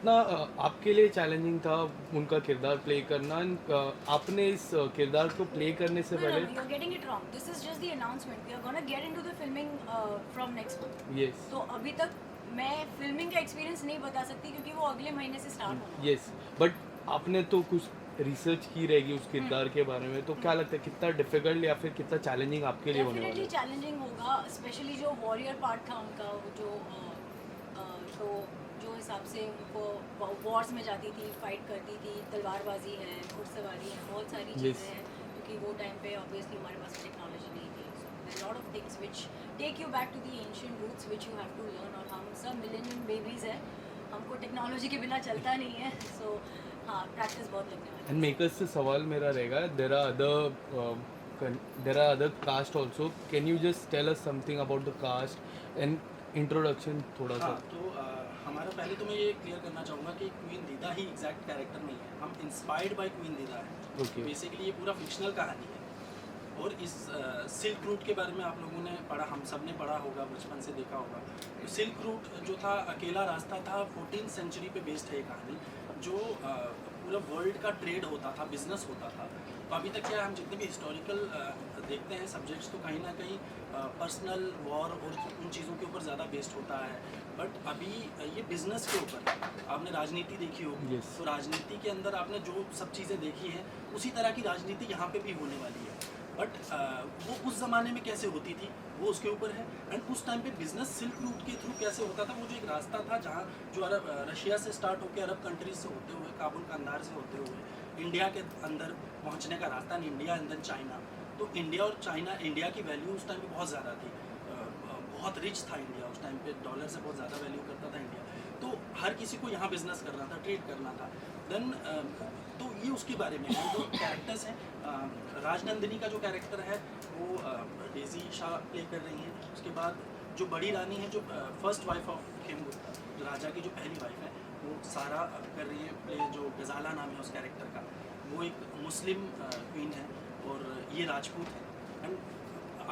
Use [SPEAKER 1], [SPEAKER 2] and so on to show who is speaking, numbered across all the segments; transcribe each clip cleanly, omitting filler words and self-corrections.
[SPEAKER 1] कितना आपके लिए चैलेंजिंग था उनका किरदार प्ले करना and, आपने इस किरदार को प्ले करने से
[SPEAKER 2] No, no,
[SPEAKER 1] पहले?
[SPEAKER 2] no, you're getting it wrong. This is just the announcement. We are gonna get into the filming from next month.
[SPEAKER 1] Yes,
[SPEAKER 2] तो अभी तक मैं फिल्मिंग का एक्सपीरियंस नहीं बता सकती क्योंकि वो अगले महीने से स्टार्ट होना है।
[SPEAKER 1] यस, बट आपने तो कुछ रिसर्च की रहेगी उस किरदार के बारे में, तो क्या लगता है कितना डिफिकल्ट या फिर कितना चैलेंजिंग आपके लिए होने वाला
[SPEAKER 2] डेफिनेटली
[SPEAKER 1] है?
[SPEAKER 2] चैलेंजिंग होगा, स्पेशली जो वॉरियर पार्ट था उनका, वो जो तो जो हिसाब से उनको वॉर्स में जाती थी, फाइट करती थी, तलवारबाजी है, घुड़सवारी है, बहुत सारी
[SPEAKER 1] Yes.
[SPEAKER 2] चीज़ें हैं क्योंकि वो टाइम पे ऑब्वियसली हमारे पास टेक्नोलॉजी नहीं थी। So lot of things which take you back to the ancient roots which you have to learn. और हम सब मिलेनियम बेबीज़ हैं, हमको टेक्नोलॉजी के बिना चलता नहीं है। सो हाँ, प्रैक्टिस बहुत लगने वाली है।
[SPEAKER 1] एंड मेकर्स से सवाल मेरा रहेगा, there are other caste also, can you just tell us something about the caste and introduction थोड़ा सा?
[SPEAKER 3] हाँ, तो हमारा पहले तो मैं ये क्लियर करना चाहूँगा कि क्वीन दीदा ही एग्जैक्ट कैरेक्टर नहीं है, हम इंस्पायर्ड बाय क्वीन दीदा है।
[SPEAKER 1] Okay.
[SPEAKER 3] बेसिकली ये पूरा फिक्शनल कहानी है। और इस सिल्क रूट के बारे में आप लोगों ने पढ़ा, हम सब ने पढ़ा होगा, बचपन से देखा होगा। तो सिल्क रूट जो था अकेला रास्ता था, 14th सेंचुरी पे बेस्ड है ये कहानी, जो पूरा वर्ल्ड का ट्रेड होता था, बिजनेस होता था। तो अभी तक क्या है, हम जितने भी हिस्टोरिकल देखते हैं सब्जेक्ट्स, तो कहीं ना कहीं पर्सनल वॉर और उन चीज़ों के ऊपर ज़्यादा बेस्ड होता है। बट अभी ये बिजनेस के ऊपर, आपने राजनीति देखी होगी।
[SPEAKER 1] Yes.
[SPEAKER 3] तो राजनीति के अंदर आपने जो सब चीज़ें देखी हैं, उसी तरह की राजनीति यहाँ पे भी होने वाली है। बट वो उस ज़माने में कैसे होती थी वो उसके ऊपर है। एंड उस टाइम पे बिजनेस सिल्क रूट के थ्रू कैसे होता था, वो जो एक रास्ता था जहाँ जो रशिया से स्टार्ट होकर अरब कंट्रीज से होते हुए, काबुल कंधार से होते हुए इंडिया के अंदर पहुँचने का रास्ता, and India and then China. तो इंडिया और चाइना, इंडिया की वैल्यू उस टाइम पे बहुत ज़्यादा थी, बहुत रिच था इंडिया उस टाइम पे, डॉलर से बहुत ज़्यादा वैल्यू करता था इंडिया। तो हर किसी को यहाँ बिजनेस करना था, ट्रेड करना था। देन तो ये उसके बारे में है। जो कैरेक्टर्स हैं, राजनंदिनी का जो कैरेक्टर है वो डेजी शाह प्ले कर रही हैं। उसके बाद जो बड़ी रानी है, जो फर्स्ट वाइफ ऑफ खेमगुप्ता, जो राजा की जो पहली वाइफ है, वो सारा कर रही है प्ले, जो गजाला नाम है उस कैरेक्टर का। वो एक मुस्लिम क्वीन है और ये राजपूत है। एंड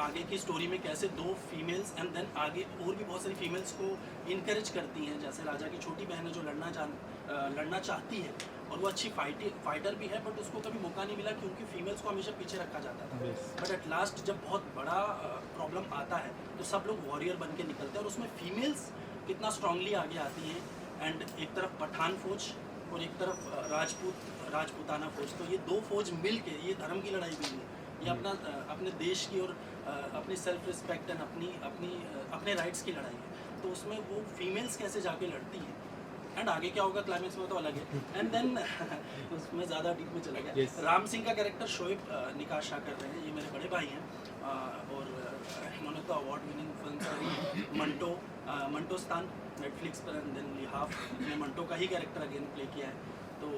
[SPEAKER 3] आगे की स्टोरी में कैसे दो फीमेल्स एंड देन आगे और भी बहुत सारी फीमेल्स को इनकरेज करती हैं। जैसे राजा की छोटी बहन है जो लड़ना चाहती है, और वो अच्छी फाइटर भी है, बट उसको कभी मौका नहीं मिला क्योंकि फीमेल्स को हमेशा पीछे रखा जाता था।
[SPEAKER 1] Yes.
[SPEAKER 3] बट एट लास्ट जब बहुत बड़ा प्रॉब्लम आता है तो सब लोग वॉरियर बन के निकलते हैं, और उसमें फीमेल्स कितना स्ट्रांगली आगे आती हैं। एंड एक तरफ पठान फौज और एक तरफ राजपूताना फौज, तो ये दो फौज मिल के, ये धर्म की लड़ाई भी नहीं है, ये अपने देश की और अपनी सेल्फ रिस्पेक्ट एंड अपने राइट्स की लड़ाई है। तो उसमें वो फीमेल्स कैसे जाके लड़ती हैं, एंड आगे क्या होगा क्लाइमेक्स में तो अलग है। एंड देन उसमें ज़्यादा डीप में चला गया।
[SPEAKER 1] Yes.
[SPEAKER 3] राम सिंह का कैरेक्टर शोएब निकाह शाह कर रहे हैं, ये मेरे बड़े भाई हैं। और इन्होंने तो अवार्ड विनिंग फिल्म मंटोस्तान नेटफ्लिक्स पर, एंड देन लिहाफ ने मंटो का ही कैरेक्टर अगेन प्ले किया है। तो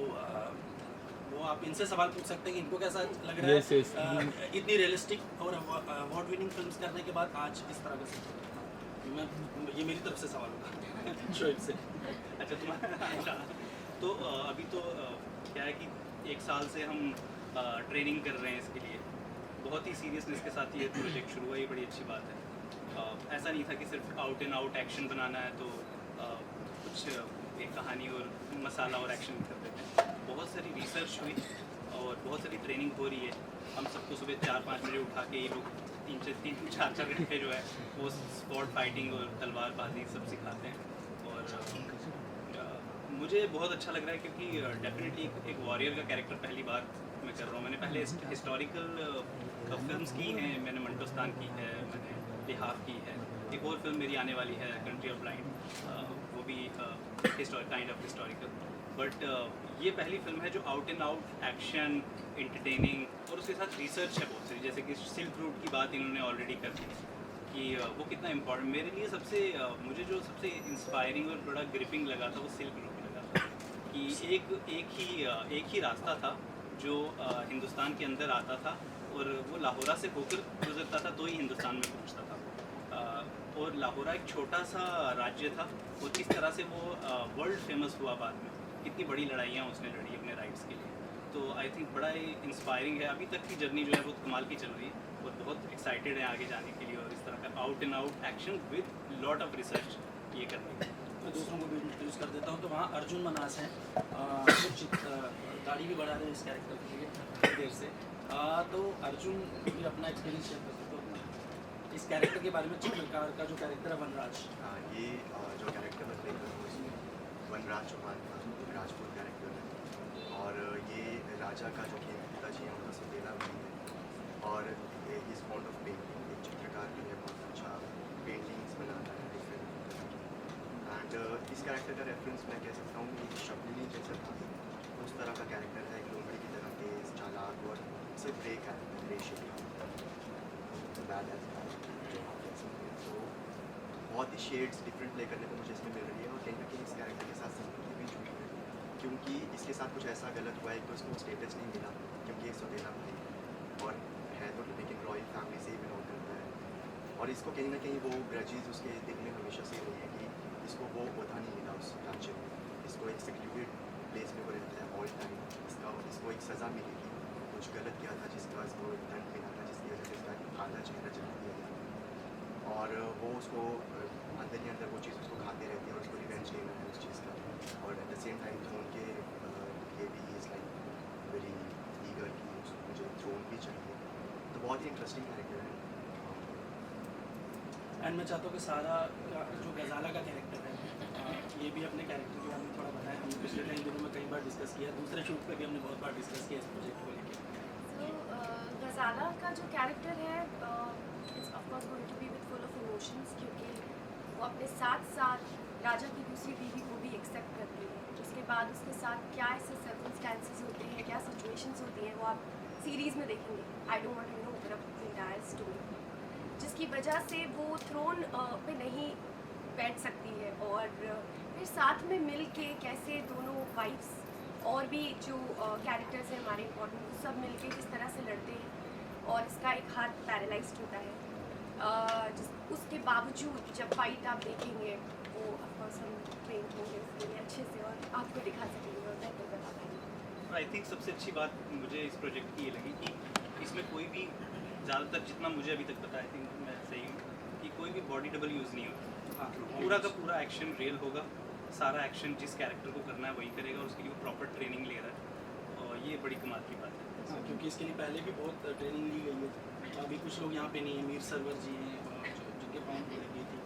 [SPEAKER 3] वो आप इनसे सवाल पूछ सकते हैं कि इनको कैसा लग रहा
[SPEAKER 1] Yes, yes.
[SPEAKER 3] है इतनी रियलिस्टिक और अवार्ड विनिंग फिल्म्स करने के बाद आज इस तरह का सब। ये मेरी तरफ से सवाल होगा शोएब से।
[SPEAKER 4] अच्छा तुम्हारा तो अभी तो क्या है कि 1 साल से हम ट्रेनिंग कर रहे हैं इसके लिए, बहुत ही सीरियसनेस के साथ ये प्रोजेक्ट शुरू हुआ, ये बड़ी अच्छी बात है। ऐसा नहीं था कि सिर्फ आउट एंड आउट एक्शन बनाना है तो कुछ एक कहानी और मसाला और एक्शन कर देते हैं। बहुत सारी रिसर्च हुई और बहुत सारी ट्रेनिंग हो रही है। हम सबको सुबह 4-5 बजे उठा के ये लोग 3-4 घंटे जो है वो स्पॉट फाइटिंग और तलवारबाजी सब सिखाते हैं। और मुझे बहुत अच्छा लग रहा है क्योंकि डेफिनेटली एक वॉरियर का कैरेक्टर पहली बार मैं कर रहा हूँ। मैंने पहले हिस्टोरिकल फिल्म्स की हैं, मैंने मंटोस्तान की है, मैंने लिहाफ की है, एक और फिल्म मेरी आने वाली है कंट्री ऑफ ब्लाइंड, वो भी काइंड ऑफ हिस्टोरिकल। बट ये पहली फिल्म है जो out and out action, entertaining और उसके साथ रिसर्च है बहुत सारी। जैसे कि सिल्क रूट की बात इन्होंने ऑलरेडी कर दी कि वो कितना इम्पोर्टेंट मेरे लिए मुझे जो सबसे इंस्पायरिंग और बड़ा ग्रिपिंग लगा था वो सिल्क रूट लगा था कि एक ही रास्ता था जो हिंदुस्तान के अंदर आता था और वो लाहौरा से होकर गुजरता था तो ही हिंदुस्तान में पहुंचता था। और लाहौरा एक छोटा सा राज्य था और किस तरह से वो वर्ल्ड फेमस हुआ बाद में, कितनी बड़ी लड़ाइयाँ उसने लड़ी अपने राइट्स के लिए। तो आई थिंक बड़ा ही इंस्पायरिंग है। अभी तक की जर्नी जो है वो कमाल की चल रही है और बहुत एक्साइटेड है आगे जाने के लिए और इस तरह का out and out action with lot of research ये करने की।
[SPEAKER 3] मैं दूसरों को भी इंट्रोड्यूस कर देता हूँ। तो वहाँ अर्जुन मनास हैं, कुछ दाढ़ी भी बढ़ा रहे हैं इस कैरेक्टर के लिए थोड़ी देर से। तो अर्जुन भी अपना एक्सपीरियंस शेयर कर सकते हो अपना इस कैरेक्टर के बारे में। चित्रकार का जो कैरेक्टर है वनराज,
[SPEAKER 5] ये जो कैरेक्टर मैं प्ले कर रहा हूँ इसमें वनराज चौहान का राजपूत कैरेक्टर है, और ये राजा का जो पिताजी हैं उनका सौतेला भाई है, और ये इज़ फॉन्ड ऑफ पेंटिंग, एक चित्रकार भी है, बहुत अच्छा पेंटिंग्स बनाता है डिफरेंट तरह की। एंड इस कैरेक्टर का रेफरेंस मैं कह सकता हूँ कि शकुनी जैसा था, उस तरह का कैरेक्टर है, एक लोमड़ी की तरह तेज चालाक और सिर्फ grey character, grey shade bad as तो बहुत ही शेड्स डिफरेंट प्ले करने को मुझे इसमें मिल रही है। और कहीं ना कहीं इस कैरेक्टर के साथ संस्कृति भी जुड़ी है, क्योंकि इसके साथ कुछ ऐसा गलत हुआ है कि उसको स्टेटस नहीं मिला, क्योंकि एक सौतेला भाई और है तो लेकिन रॉयल फैमिली से ही बिलोंग करता है, और इसको कहीं ना कहीं वो ग्रजेस उसके दिल में हमेशा से रही है कि इसको वो पता नहीं मिला उस राज्य में, इसको एक सिक्यूर्ड प्लेस में वो रहता है ऑल टाइम, इसको एक सज़ा मिली थी, कुछ गलत किया था जिसका इसको दंड मिला था, जिसकी वजह से इसका आधा चेहरा जला दिया गया, और वो उसको अंदर ही अंदर वो चीज़ उसको खाते रहती है और उसको रिवेंज लेना है उस चीज़ का। और at the same time throne के लिए भी इज़ लाइक वेरी ईगर कि मुझे थ्रोन भी चाहिए, तो बहुत ही इंटरेस्टिंग कैरेक्टर है।
[SPEAKER 3] एंड मैं चाहता हूँ कि सारा जो गजाला का कैरेक्टर है ये भी अपने कैरेक्टर के बारे में थोड़ा बताएं। हमने पिछले कई दिनों में कई बार डिस्कस किया, दूसरे शूट पे भी हमने बहुत बार डिस्कस किया इस प्रोजेक्ट को लेकर।
[SPEAKER 6] So, गजाला का जो कैरेक्टर है it's of course going to be with full of emotions, क्योंकि वो अपने साथ साथ राजा की दूसरी बीवी को भी एक्सेप्ट करती है। उसके बाद उसके साथ क्या ऐसे सर्कमस्टेंसेस होते हैं, क्या सिचुएशंस होती हैं, वो आप सीरीज़ में देखेंगे। I don't want to know the entire story, जिसकी वजह से वो थ्रोन पे नहीं बैठ सकती है, और फिर साथ में मिल के कैसे दोनों वाइफ्स और भी जो कैरेक्टर्स हैं हमारे इम्पोर्टेंट, वो सब मिल के किस तरह से लड़ते हैं, और इसका एक हाथ पैरालाइज्ड होता है। उसके बावजूद जब फाइट आप देखेंगे वो ऑफकोर्स हम ट्रेन होंगे उसके लिए अच्छे से और आपको दिखा सकेंगे और बेहतर बता पाएंगे।
[SPEAKER 4] आई थिंक सबसे अच्छी बात मुझे इस प्रोजेक्ट की ये लगी कि इसमें कोई भी, ज़्यादातर जितना मुझे अभी तक पता है, आई थिंक मैं सही हूँ कि कोई भी बॉडी डबल यूज़ नहीं होता। पूरा का पूरा एक्शन रियल होगा, सारा एक्शन जिस कैरेक्टर को करना है वही करेगा, उसके लिए वो प्रॉपर ट्रेनिंग ले रहा है, और ये बड़ी कमाल की बात है।
[SPEAKER 3] हाँ, क्योंकि इसके लिए पहले भी बहुत ट्रेनिंग ली गई है। अभी कुछ लोग यहाँ पे नहीं है, मीर सरवर जी हैं जिनके पाँव तोड़ गई थी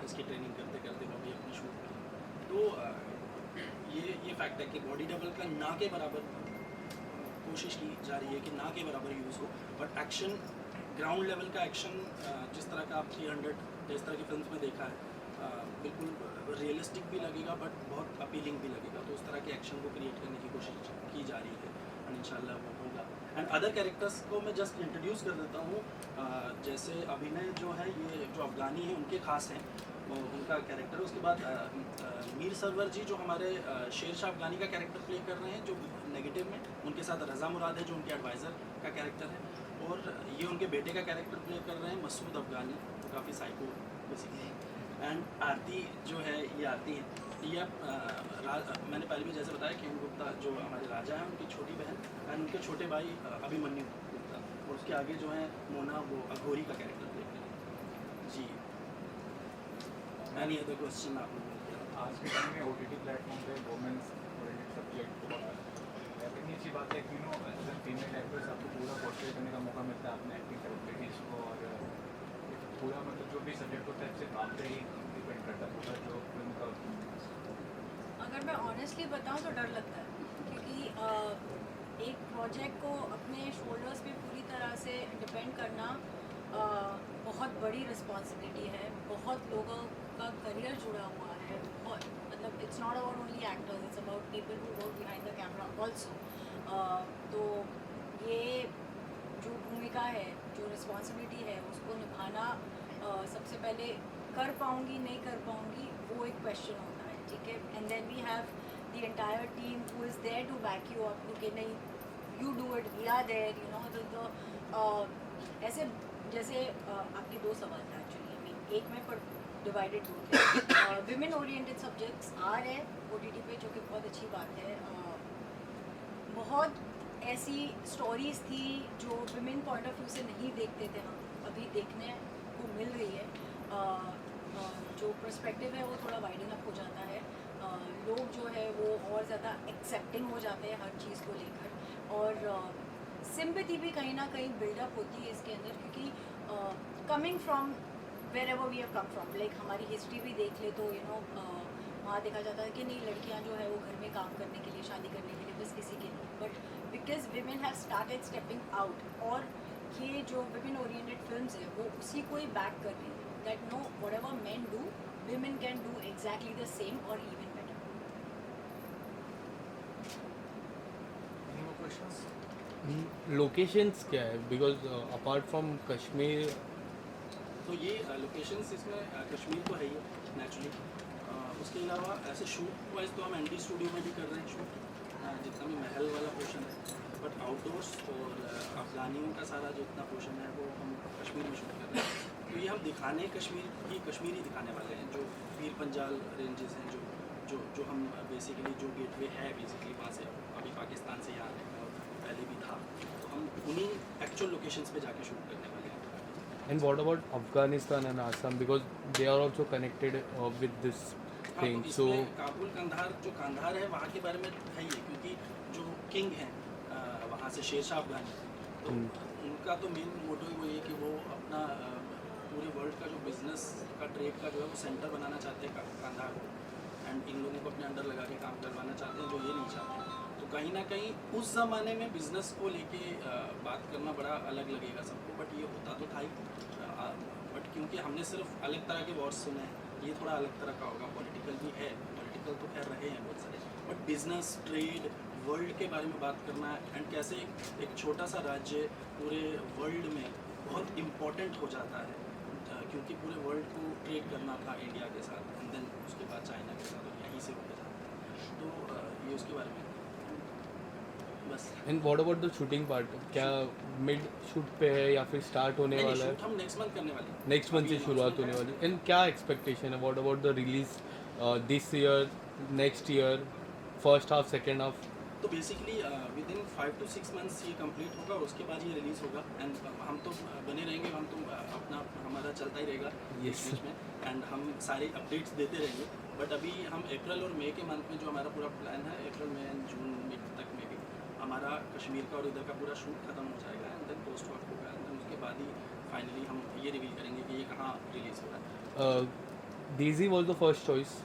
[SPEAKER 3] इसकी ट्रेनिंग करते करते वो भी अपने शूट में। तो ये फैक्ट है कि बॉडी डबल का ना के बराबर कोशिश की जा रही है कि ना के बराबर यूज़ हो, बट एक्शन ग्राउंड लेवल का एक्शन जिस तरह का आप 300 जिस तरह की फिल्म में देखा है बिल्कुल रियलिस्टिक भी लगेगा बट बहुत अपीलिंग भी लगेगा। तो उस तरह के एक्शन को क्रिएट करने की कोशिश की जा रही है एंड इंशाल्लाह वो होगा। एंड अदर कैरेक्टर्स को मैं जस्ट इंट्रोड्यूस कर देता हूँ। जैसे अभिनय जो है ये जो अफगानी हैं उनके खास हैं, वो उनका कैरेक्टर। उसके बाद मीर सरवर जी जो हमारे शेर शाह अफगानी का कैरेक्टर प्ले कर रहे हैं जो नेगेटिव में, उनके साथ रज़ा मुराद है जो उनके एडवाइज़र का कैरेक्टर है, और ये उनके बेटे का कैरेक्टर प्ले कर रहे हैं मसूद अफगानी, जो काफ़ी साइको बेसिकली। एंड आरती जो है ये आरती है, ये मैंने पहले भी जैसे बताया कि गुप्ता जो हमारे राजा हैं उनकी छोटी बहन एंड उनके छोटे भाई अभिमन्यु गुप्ता, और उसके आगे जो है मोना वो अघोरी का कैरेक्टर प्ले कर रहे हैं जी। एनी अदर क्वेश्चन आप लोगों ने किया?
[SPEAKER 7] आज के टाइम में OTT प्लेटफॉर्म पे वुमेन्स ओरिएंटेड सब्जेक्ट इतनी अच्छी बात है कि एज एन फीमेल एक्ट्रेस आपको पूरा पोर्ट्रेट करने का मौका मिलता है अपने एक्टिंग कैपेबिलिटीज़ को, और पूरा मतलब जो भी सब्जेक्ट होता है सिर्फ आप पे ही डिपेंड करता है पूरा जो फिल्म का।
[SPEAKER 2] अगर मैं ऑनेस्टली बताऊं तो डर लगता है, क्योंकि एक प्रोजेक्ट को अपने शोल्डर्स पे पूरी तरह से डिपेंड करना बहुत बड़ी रिस्पॉन्सिबिलिटी है। बहुत लोगों का करियर जुड़ा हुआ है, बहुत मतलब it's not about only actors, it's about people who work behind the camera also. तो ये जो भूमिका है, जो रिस्पॉन्सिबिलिटी है, उसको निभाना सबसे पहले कर पाऊँगी नहीं कर पाऊँगी वो एक क्वेश्चन होता है, ठीक है। And then we have the entire team who is there to back you up, कि नहीं you do it, we are there, you know. तो ऐसे जैसे आपके दो सवाल थे एक्चुअली, एक में पर डिवाइडेड टू थे। विमेन ओरिएंटेड सब्जेक्ट्स आ रहे हैं OTT पे, जो कि बहुत अच्छी बात है। बहुत ऐसी स्टोरीज़ थी जो विमेन पॉइंट ऑफ व्यू से नहीं देखते थे हम, अभी देखने को मिल रही है। जो पर्सपेक्टिव है वो थोड़ा वाइडन अप हो जाता है, लोग जो है वो और ज़्यादा एक्सेप्टिंग हो जाते हैं हर चीज़ को लेकर, और सिंपैथी भी कहीं ना कहीं बिल्डअप होती है इसके अंदर, क्योंकि coming from wherever we have come from, like हमारी हिस्ट्री भी देख ले तो वहाँ देखा जाता है कि नहीं, लड़कियाँ जो है वो घर में काम करने के लिए, शादी करने के लिए, बस किसी के लिए, but because women have started stepping out, और ये जो विमेन ओरिएंटेड फिल्म्स है वो उसी को ही बैक कर रही है, that know whatever main do women can do exactly the same or even better.
[SPEAKER 3] Any more questions?
[SPEAKER 1] Locations क्या है, बिकॉज अपार्ट फ्रॉम कश्मीर
[SPEAKER 3] तो ये लोकेशंस इसमें कश्मीर तो है ही नेचुरली, उसके अलावा ऐसे शूट वाइज तो हम एनडी स्टूडियो में भी कर रहे हैं शूट, जितना भी महल वाला पोर्शन है, बट आउटडोर्स और अफगानियों का सारा जो इतना पोर्शन है वो हम कश्मीर में शूट कर रहे हैं। तो ये हम दिखाने कश्मीरी दिखाने वाले हैं, जो पीर पंजाल रेंजेस हैं, जो हम बेसिकली जो गेटवे है बेसिकली वहाँ से अभी पाकिस्तान से यहाँ और पहले भी था, तो हम उन्हीं एक्चुअल लोकेशंस पे जाके शूट करने वाले हैं।
[SPEAKER 1] And what about Afghanistan and Assam, because they are also connected with this
[SPEAKER 3] हाँ,
[SPEAKER 1] थिंग,
[SPEAKER 3] तो
[SPEAKER 1] सो
[SPEAKER 3] इसमें काबुल कांधार है वहाँ के बारे में है ही है, क्योंकि जो किंग हैं वहाँ से शेरशाह अफगानी, तो उनका तो मेन मोटो ही वही है कि वो अपना पूरे वर्ल्ड का जो बिजनेस का ट्रेड का जो है वो सेंटर बनाना चाहते हैं कांधार को, एंड इन लोगों को अपने अंडर लगा के काम करवाना चाहते हैं, जो ये नहीं चाहते। तो कहीं ना कहीं उस ज़माने में बिजनेस को लेके बात करना बड़ा अलग लगेगा सबको, बट ये होता तो था ही, बट क्योंकि हमने सिर्फ अलग तरह के वॉर्स सुने हैं, ये थोड़ा अलग तरह का होगा, पॉलिटिकल भी है, पॉलिटिकल तो खैर रहे हैं बहुत सारे, बट बिजनेस ट्रेड वर्ल्ड के बारे में बात करना, एंड कैसे एक छोटा सा राज्य पूरे वर्ल्ड में बहुत इम्पोर्टेंट हो जाता है, क्योंकि पूरे वर्ल्ड को ट्रेड करना था इंडिया के साथ, एंड देन उसके बाद चाइना के साथ, और यहीं से होके जाता, तो ये उसके बारे में बस।
[SPEAKER 1] And what about the shooting part, क्या मिड शूट पे है या फिर स्टार्ट होने वाला है?
[SPEAKER 3] शूट हम नेक्स्ट मंथ करने वाले हैं,
[SPEAKER 1] नेक्स्ट मंथ से शुरुआत होने वाली, एंड क्या एक्सपेक्टेशन है, what about the release this year, next year, first half, second half?
[SPEAKER 3] तो basically within 5 to 6 months ये कंप्लीट होगा, उसके बाद ये रिलीज़ होगा, एंड हम तो बने रहेंगे, हम तो अपना हमारा चलता ही रहेगा
[SPEAKER 1] Yes.
[SPEAKER 3] बीच में, एंड हम सारे अपडेट्स देते रहेंगे, बट अभी हम अप्रैल और मई के मंथ में जो हमारा पूरा प्लान है, अप्रैल मई एंड जून मिड तक में भी हमारा कश्मीर का और इधर का पूरा शूट खत्म हो जाएगा, एंड देन पोस्ट वर्क होगा, एंड देन उसके बाद ही फाइनली हम ये रिवील करेंगे कि ये कहाँ रिलीज़ हो रहा है।
[SPEAKER 1] Daisy was the first choice?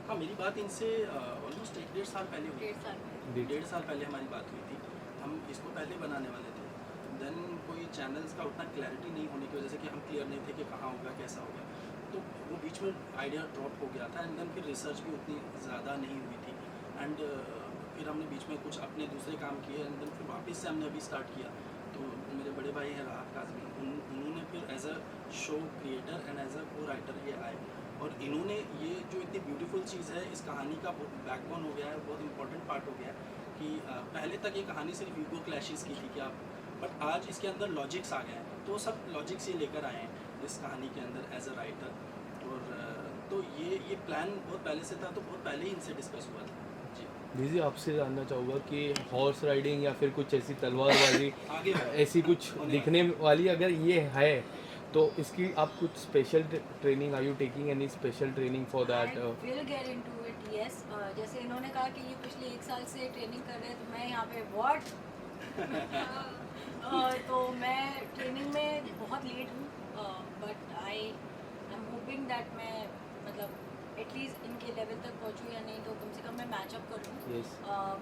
[SPEAKER 3] हाँ, मेरी बात इनसे ऑलमोस्ट 1-1.5 साल पहले हुई,
[SPEAKER 2] 1.5 साल में
[SPEAKER 3] 1.5 साल पहले हमारी बात हुई थी, हम इसको पहले बनाने वाले थे, देन कोई चैनल्स का उतना क्लैरिटी नहीं होने की वजह से कि हम क्लियर नहीं थे कि कहाँ होगा, कैसा होगा, तो वो बीच में आइडिया ड्रॉप हो गया था, एंड देन फिर रिसर्च भी उतनी ज़्यादा नहीं हुई थी, एंड फिर हमने बीच में कुछ अपने दूसरे काम किए, एंड देन फिर वापस से हमने अभी स्टार्ट किया, तो मेरे बड़े भाई हैं राहत काज़मी, उन्होंने फिर as a show creator and as a co writer ये आए, और इन्होंने ये जो इतनी ब्यूटीफुल चीज़ है, इस कहानी का बैकबोन हो गया है, बहुत इंपॉर्टेंट पार्ट हो गया है कि पहले तक ये कहानी सिर्फ ईगो क्लैशेस की थी क्या, बट आज इसके अंदर लॉजिक्स आ गए हैं, तो सब लॉजिक्स ये लेकर आए हैं इस कहानी के अंदर एज अ राइटर, और तो ये प्लान बहुत पहले से था, तो बहुत पहले ही इनसे डिस्कस हुआ था जी।
[SPEAKER 1] दीदी आपसे जानना चाहूँगा कि हॉर्स राइडिंग या फिर कुछ ऐसी तलवारबाजी
[SPEAKER 3] आगे
[SPEAKER 1] ऐसी कुछ दिखने वाली अगर ये है, तो इसकी आप कुछ special training, are you taking any special training for that?
[SPEAKER 2] I will get into it, yes. जैसे इन्होंने कहा कि ये पिछले 1 साल से ट्रेनिंग कर रहे हैं, तो मैं यहाँ पे व्हाट तो मैं ट्रेनिंग में बहुत लेट हूँ, but I am hoping that मैं मतलब एटलीस्ट इनके लेवल तक पहुँचूँ, या नहीं तो कम से कम मैं मैचअप कर लूँ,
[SPEAKER 1] Yes.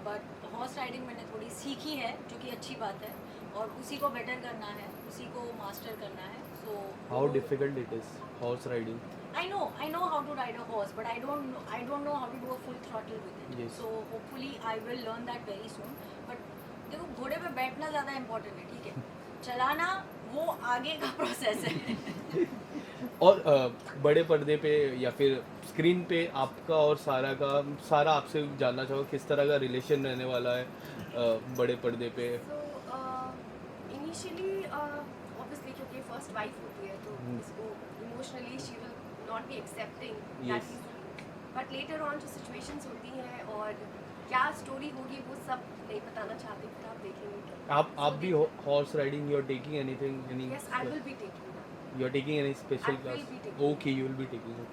[SPEAKER 2] बट हॉर्स राइडिंग मैंने थोड़ी सीखी है, जो कि अच्छी बात है, और उसी को बेटर करना है, उसी को मास्टर करना है, so
[SPEAKER 1] how difficult it is horse riding?
[SPEAKER 2] I know how to ride a horse, but I don't know how to do a full throttle with it.
[SPEAKER 1] Yes.
[SPEAKER 2] So hopefully I will learn that very soon. But देखो, घोड़े पे बैठना ज़्यादा important है, ठीक है, चलाना वो आगे का प्रोसेस है।
[SPEAKER 1] और बड़े पर्दे पे या फिर स्क्रीन पे आपका और सारा आपसे जानना चाहूँगा किस तरह का रिलेशन रहने वाला है बड़े पर्दे पे?
[SPEAKER 6] So initially obviously क्योंकि फर्स्ट वाइफ होती है, तो इसको emotionally she will not be accepting
[SPEAKER 1] Yes.
[SPEAKER 6] That, but later on जो सिचुएशंस होती हैं और क्या स्टोरी होगी वो सब नहीं बताना चाहती, फिर आप देखेंगे।
[SPEAKER 1] आप भी horse riding, you are taking anything, any?
[SPEAKER 6] Yes, I will be taking that.
[SPEAKER 1] You are taking any special
[SPEAKER 2] I will
[SPEAKER 1] class?
[SPEAKER 2] be taking.
[SPEAKER 1] Okay, you will be taking it.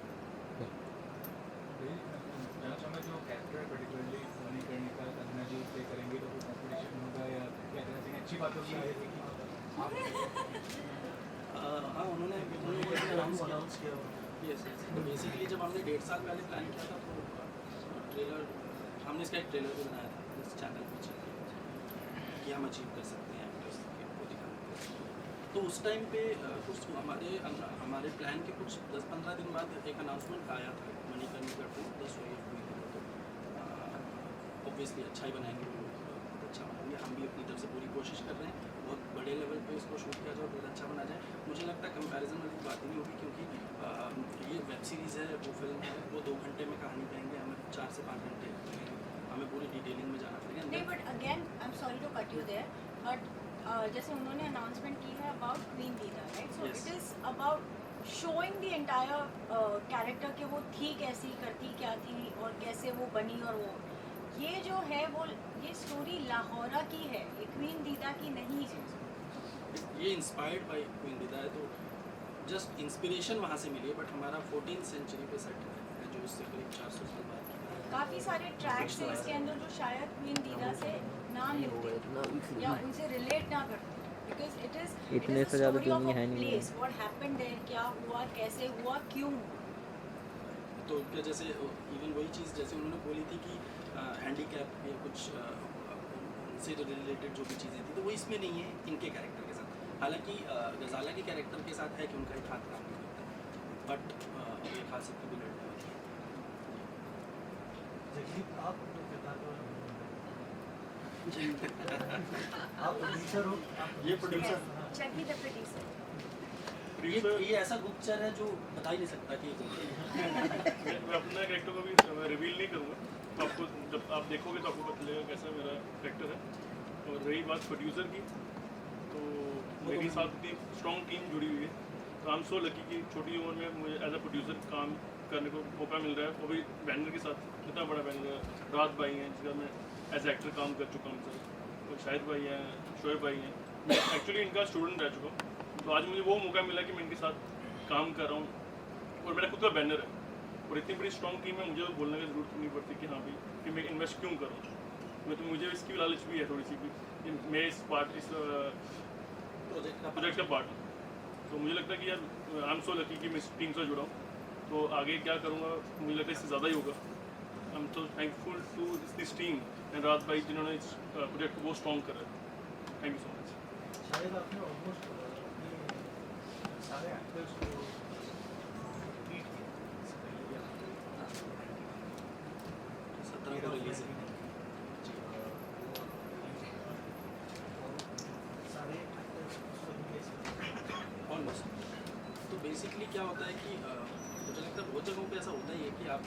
[SPEAKER 7] मैं चाहूँगा जो कैरेक्टर है पर्टिकुलरली मणिकर्णिका कंगना जी play करेंगे तो कोई competition होगा या क्या कहना चाहिए अच्छी बात होगी
[SPEAKER 3] हाँ उन्होंने अनाउंस किया यस तो बेसिकली जब हमने 1.5 साल पहले प्लान किया था तो ट्रेलर हमने इसका एक ट्रेलर भी बनाया था इस चैनल पर चल कि हम अचीव कर सकते हैं एक्टर्स को दिखाने के लिए। तो उस टाइम पे कुछ हमारे प्लान के कुछ 10-15 दिन बाद एक अनाउंसमेंट आया था मणिकर्णिका 2 10 हुई थी तो ऑब्वियसली अच्छा ही बनाएंगे वो लोग, बहुत अच्छा बनाएंगे। हम भी अपनी तरफ से पूरी कोशिश कर रहे हैं बहुत बड़े लेवल पे इसको शूट किया जाए बहुत अच्छा बना जाए। मुझे लगता है कंपैरिजन वाली बात ही नहीं होगी क्योंकि ये वेब सीरीज़ है वो फिल्म है वो 2 घंटे में कहानी कहेंगे हमें 4 से 5 घंटे लगेंगे, हमें पूरी डिटेलिंग में जाना पड़ेगा।
[SPEAKER 2] नहीं but again I am sorry to cut you there but जैसे उन्होंने अनाउंसमेंट की है about queen Didda right so
[SPEAKER 3] Yes.
[SPEAKER 2] It is about showing the entire character के वो थी कैसी करती क्या थी और कैसे वो बनी और वो ये जो है वो ये स्टोरी लाहौरा की है ये क्वीन दीदा की नहीं है।
[SPEAKER 3] ये इंस्पायर्ड बाय क्वीन दीदा है तो जस्ट इंस्पिरेशन वहाँ से मिली है बट हमारा 14th सेंचुरी पे सेट है जो उससे करीब 400 साल बाद की है।
[SPEAKER 2] काफ़ी सारे ट्रैक्स हैं इसके अंदर जो शायद क्वीन दीदा से ना मिलते या उनसे रिलेट ना करते बिकॉज इट इज
[SPEAKER 8] इतने से ज़्यादा दुनिया है नहीं।
[SPEAKER 2] प्लेस व्हाट हैपेंड देयर क्या हुआ कैसे हुआ क्यों
[SPEAKER 3] तो क्या जैसे इवन वही चीज़ जैसे उन्होंने बोली थी कि हैंडीकैप या कुछ उनसे रिलेटेड जो भी चीज़ें थी तो वो इसमें नहीं है इनके कैरेक्टर के साथ। हालांकि गजाला के कैरेक्टर के साथ है कि उनका एक हाथ काम नहीं करता बट एक हाथ से भी लड़ने वाली है।
[SPEAKER 9] आप प्रोड्यूसर हो
[SPEAKER 3] ये प्रोड्यूसर
[SPEAKER 6] जगी द प्रोड्यूसर।
[SPEAKER 3] ये ऐसा गुप्तचर है जो बता ही नहीं सकता कि ये गुप्तचर है।
[SPEAKER 10] मैं अपना कैरेक्टर को भी रिवील नहीं करूँगा तो आपको जब आप देखोगे तो आपको पता चलेगा कैसा मेरा कैरेक्टर है। और रही बात प्रोड्यूसर की तो मेरे साथ इतनी स्ट्रॉन्ग टीम जुड़ी हुई है तो आई एम सो लकी कि छोटी उम्र में मुझे एज अ प्रोड्यूसर काम करने को मौका मिल रहा है वो भी बैनर के साथ। इतना बड़ा बैनर है रात भाई हैं जिसका मैं एज एक्टर काम कर चुका हूँ सर तो शाहिद भाई हैं शोएब भाई हैं मैं एक्चुअली इनका स्टूडेंट रह चुका हूँ तो आज मुझे वो मौका मिला कि मैं इनके साथ काम कर रहा हूँ और मेरा खुद का बैनर है और इतनी बड़ी स्ट्रॉन्ग टीम है मुझे तो बोलने की ज़रूरत नहीं पड़ती कि हाँ भाई कि मैं इन्वेस्ट क्यों करूँ मैं तो मुझे इसकी लालच भी है थोड़ी सी भी मैं इस प्रोजेक्ट का पार्ट हूँ तो मुझे लगता है कि यार आई एम सो लकी कि मैं इस टीम से जुड़ा हूँ तो आगे क्या करूँगा मुझे लगता है इससे ज़्यादा ही होगा। I am so thankful to this team and रात भाई जिन्होंने इस प्रोजेक्ट को बहुत स्ट्रॉन्ग करा है। Thank you so much.
[SPEAKER 9] शायद आपने ऑलमोस्ट सारे एक्टर्स को ट्रीट किया इससे पहले भी आपने
[SPEAKER 3] 17 को रिलीज है
[SPEAKER 9] सारे एक्टर्स उस तरीके से
[SPEAKER 3] ऑलमोस्ट। तो बेसिकली क्या होता है कि मुझे लगता है बहुत जगहों पे ऐसा होता ही है कि आप